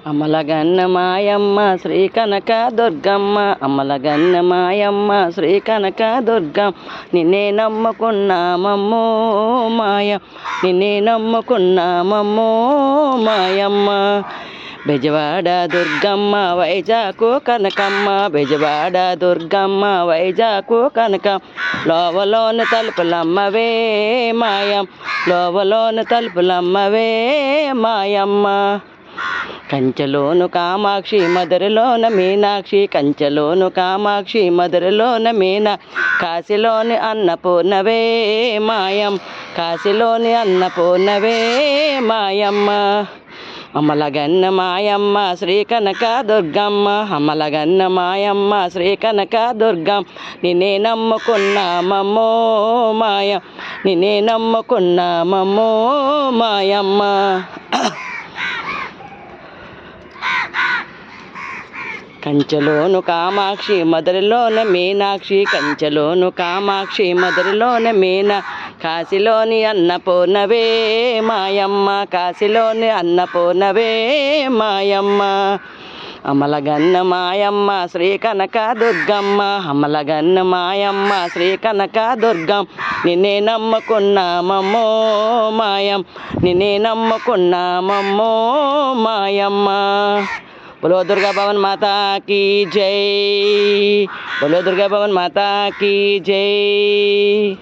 అమలగన్న మాయమ్మ శ్రీ కనక దుర్గమ్మ, అమలగన్న మాయమ్మ శ్రీ కనక దుర్గమ్మ. నిన్నే నమ్ముకున్నామమ్మో మాయ, నిన్నే నమ్ముకున్నామమ్మో మాయమ్మ. బెజవాడ దుర్గమ్మ వైజాకు కనకమ్మ, బెజవాడ దుర్గమ్మ వైజాకు కనకం. లోవలోన తలుపులమ్మవే మాయం, లోవలోన తలుపులమ్మవే మాయమ్మ. కంచెలోను కామాక్షి మధురలోన మీనాక్షి, కంచెలోను కామాక్షి మధురలోన మీనా. కాశీలోని అన్నపూర్ణవే మాయం, కాశీలోని అన్నపూర్ణవే మాయమ్మ. అమలగన్న మాయమ్మ శ్రీ కనక దుర్గమ్మ, అమలగన్న మాయమ్మ శ్రీ కనక దుర్గమ్మ. నిన్నే నమ్ముకున్నామమ్మో మాయ, నిన్నే నమ్ముకున్నామమ్మో మాయమ్మ. కంచెలోను కామాక్షి మధురలోన మీనాక్షి, కంచెలోను కామాక్షి మధురలోన మీనా. కాశీలోని అన్నపూర్ణవే మాయమ్మ, కాశీలోని అన్నపూర్ణవే మాయమ్మ. అమలగన్న మాయమ్మ శ్రీ కనక దుర్గమ్మ, అమలగన్న మాయమ్మ శ్రీ కనక దుర్గమ్మ. నిన్నే నమ్ముకున్నామమ్మో మాయం, నిన్నే నమ్ముకున్నామమ్మో మాయమ్మ. बोलो दुर्गा भवन माता की जय, बोलो दुर्गा भवन माता की जय.